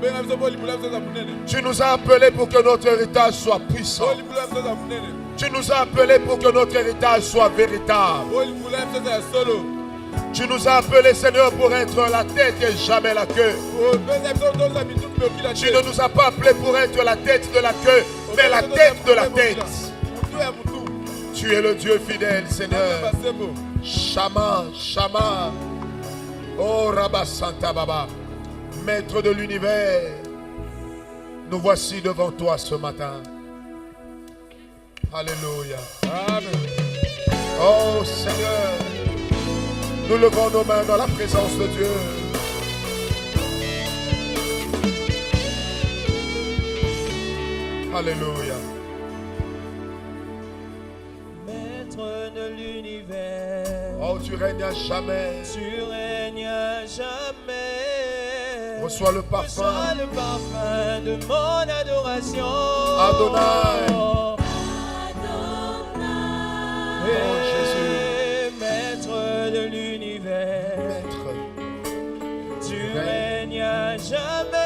Tu nous as appelés pour que notre héritage soit puissant. Tu nous as appelés pour que notre héritage soit véritable. Tu nous as appelés, Seigneur, pour être la tête et jamais la queue. Tu ne nous as pas appelés pour être la tête de la queue, mais la tête de la tête. Tu es le Dieu fidèle, Seigneur. Shama, Shama. Oh, Rabba Santa Baba. Maître de l'univers, nous voici devant toi ce matin. Alléluia. Amen. Oh Seigneur, nous levons nos mains dans la présence de Dieu. Alléluia. Maître de l'univers, Oh, tu règnes à jamais. tu règnes à jamais. Reçois le parfum. Reçois le parfum de mon adoration. Adonai. Et Oh, Jésus. Maître de l'univers, Maître. tu règnes à jamais.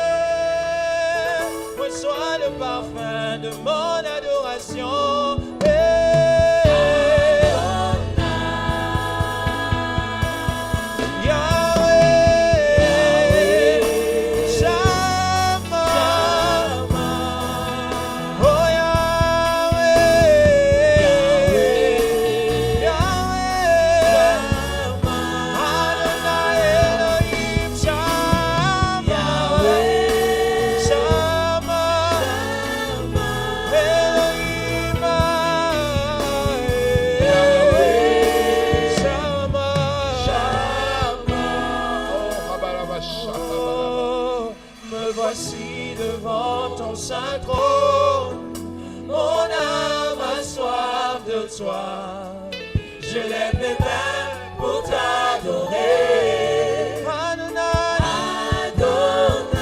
Reçois le parfum de mon adoration. Voici devant ton saint trône, mon âme a soif de toi. Je lève mes mains pour t'adorer. Adonai, Adonai.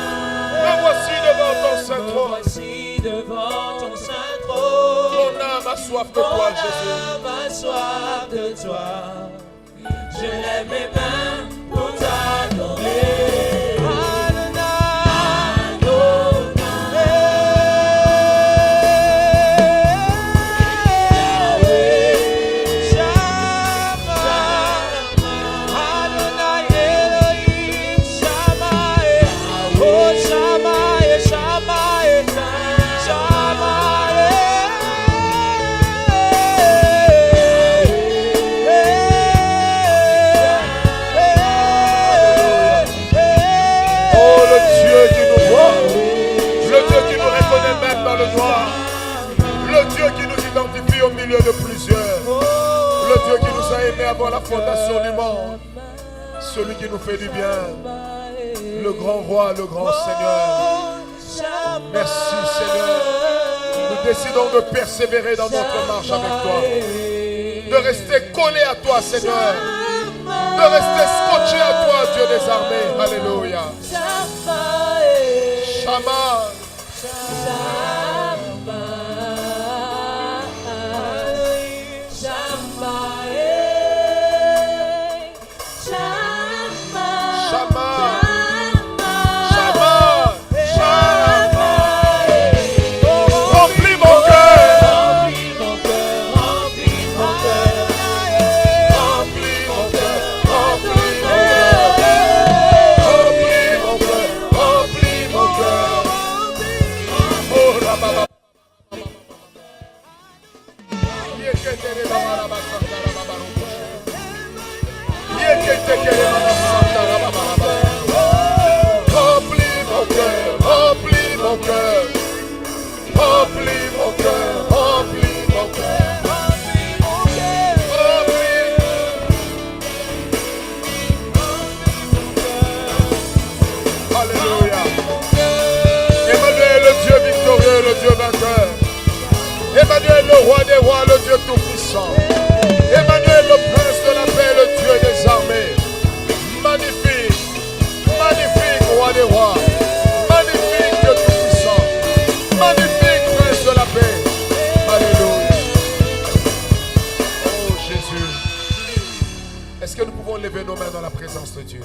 Me voici devant ton saint Me trône. voici devant ton saint trône. Mon âme a soif de toi, Jésus. Mon âme a soif de toi. Je lève mes mains pour t'adorer. Au milieu de plusieurs, le Dieu qui nous a aimés avant la fondation du monde, celui qui nous fait du bien, le grand roi, le grand Seigneur. Merci Seigneur. Nous décidons de persévérer dans notre marche avec toi, de rester collés à toi Seigneur, de rester scotchés à toi Dieu des armées. Alléluia. Shama. Emmanuel, le roi des rois, le Dieu tout-puissant. Emmanuel, le prince de la paix, le Dieu des armées. Magnifique, magnifique roi des rois. Magnifique Dieu tout-puissant. Magnifique prince de la paix. Alléluia. Oh Jésus. Est-ce que nous pouvons lever nos mains dans la présence de Dieu?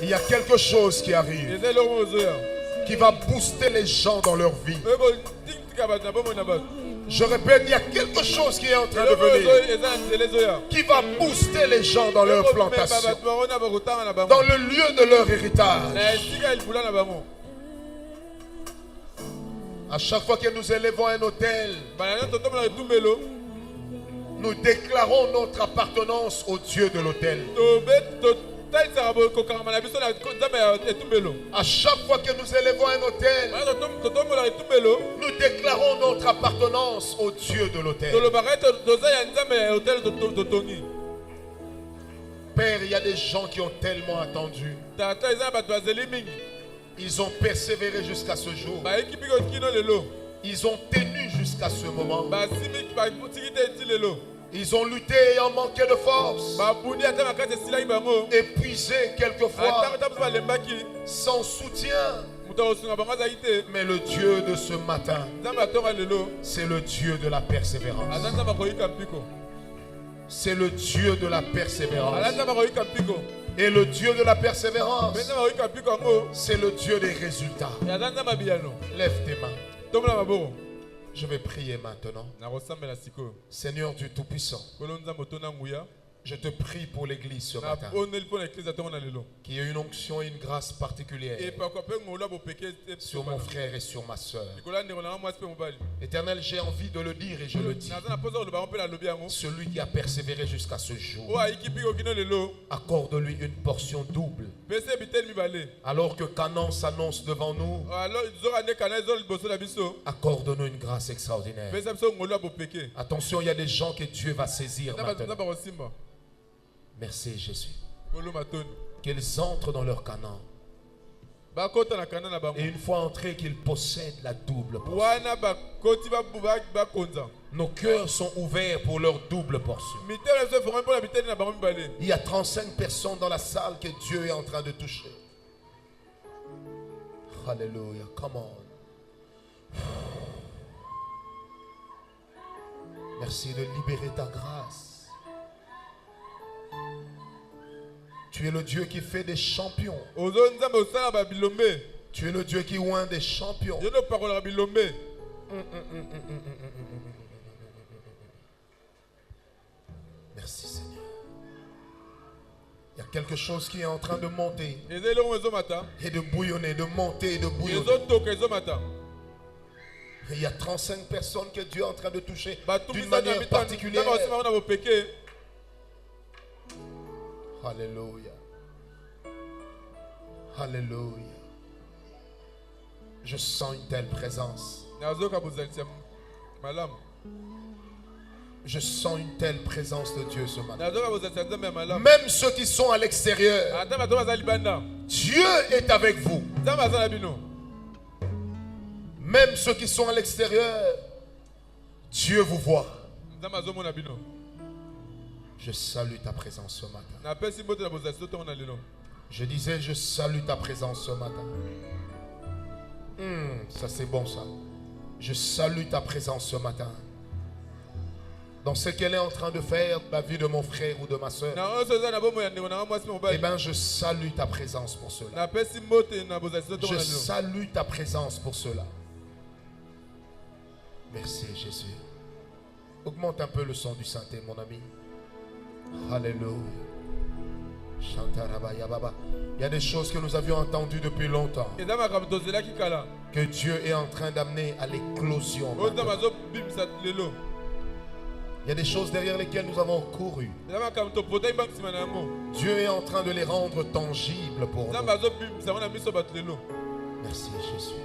Il y a quelque chose qui arrive, qui va booster les gens dans leur vie. Je répète, il y a quelque chose qui est en train de venir, qui va booster les gens dans leur plantation, dans le lieu de leur héritage. À chaque fois que nous élevons un autel, nous déclarons notre appartenance au Dieu de l'autel. À chaque fois que nous élevons un autel, nous déclarons notre appartenance au Dieu de l'autel. Père, il y a des gens qui ont tellement attendu. Ils ont persévéré jusqu'à ce jour. Ils ont tenu jusqu'à ce moment. Ils ont lutté et ont manqué de force. Épuisés quelquefois. Sans soutien. Mais le Dieu de ce matin, c'est le Dieu de la persévérance. C'est le Dieu de la persévérance. Et le Dieu de la persévérance, c'est le Dieu des résultats. Lève tes mains. Je vais prier maintenant. Seigneur Dieu Tout-Puissant, je te prie pour l'église ce matin. Qu'il y ait une onction et une grâce particulière sur mon frère et sur ma soeur. Éternel, j'ai envie de le dire et je le dis. Celui qui a persévéré jusqu'à ce jour, accorde-lui une portion double. Alors que Canaan s'annonce devant nous, accorde-nous une grâce extraordinaire. Attention, il y a des gens que Dieu va saisir maintenant. Merci Jésus. Qu'ils entrent dans leur Canaan. Et une fois entrés, qu'ils possèdent la double portion. Nos cœurs sont ouverts pour leur double portion. Il y a 35 personnes dans la salle que Dieu est en train de toucher. Alléluia. Come on. Merci de libérer ta grâce. Tu es le Dieu qui fait des champions. Tu es le Dieu qui oint des champions. Merci Seigneur. Il y a quelque chose qui est en train de monter et de bouillonner, de monter et de bouillonner. Et il y a 35 personnes que Dieu est en train de toucher d'une manière particulière. Alléluia. Alléluia. Je sens une telle présence. Je sens une telle présence de Dieu ce matin. Même ceux qui sont à l'extérieur, Dieu est avec vous. Même ceux qui sont à l'extérieur, Dieu vous voit. Je salue ta présence ce matin. Je disais, je salue ta présence ce matin. Ça c'est bon ça. Je salue ta présence ce matin. Dans ce qu'elle est en train de faire, la vie de mon frère ou de ma soeur. Eh bien, je salue ta présence pour cela. Je salue ta présence pour cela. Merci Jésus. Augmente un peu le son du synthé, mon ami. Alléluia. Il y a des choses que nous avions entendues depuis longtemps, que Dieu est en train d'amener à l'éclosion. Il y a des choses derrière lesquelles nous avons couru. Dieu est en train de les rendre tangibles pour nous. Merci Jésus.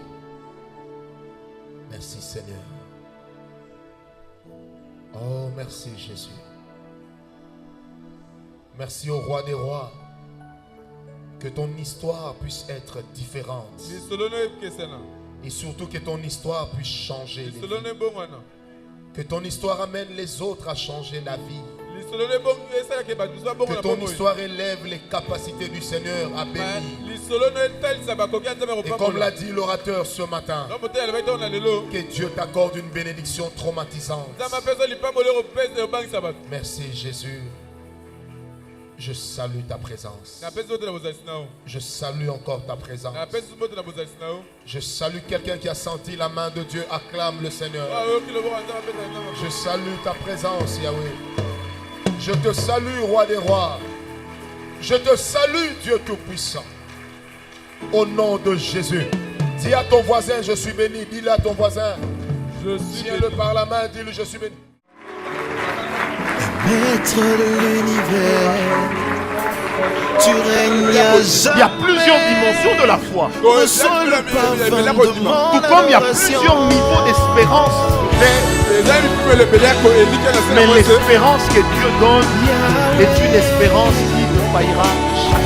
Merci Seigneur. Oh, merci Jésus. Merci au roi des rois. Que ton histoire puisse être différente. Et surtout que ton histoire puisse changer les vies. Que ton histoire amène les autres à changer la vie. Que ton histoire élève les capacités du Seigneur à bénir. Et comme l'a dit l'orateur ce matin, que Dieu t'accorde une bénédiction traumatisante. Merci Jésus. Je salue ta présence. napesi oyo te na bozalisi na yo Je salue encore ta présence. napesi moto na bozalisi na yo Je salue quelqu'un qui a senti la main de Dieu. Acclame le Seigneur. oyoki loboko ya nzambe apesa na nzambe Je salue ta présence, Yahweh. Je te salue, roi des rois. Je te salue, Dieu Tout-Puissant. Au nom de Jésus. Dis à ton voisin, je suis béni. Dis-le à ton voisin. je suis Tiens-le par la main, dis-le, je suis béni. Maître de l'univers, tu règnes à Il y a jamais. plusieurs dimensions de la foi. Reçois le parfum de mon Tout comme il y a adoration. plusieurs niveaux d'espérance. eza lifumu elobeli yako eliki na se Mais na mwese l'espérance que Dieu donne est une espérance qui ne faillira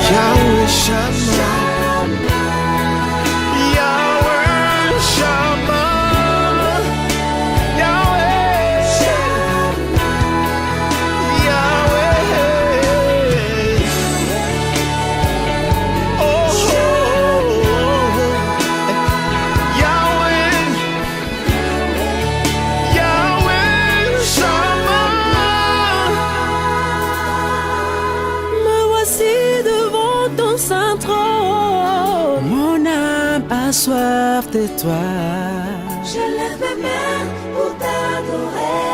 jamais. Yahweh Shammah. Yahweh Shammah. Yahweh Yahweh. Oh, oh, oh. Yahweh Yahweh Shammah. Me voici devant ton saint trône. Mon âme a soif de toi. Je lève mes mains pour t'adorer.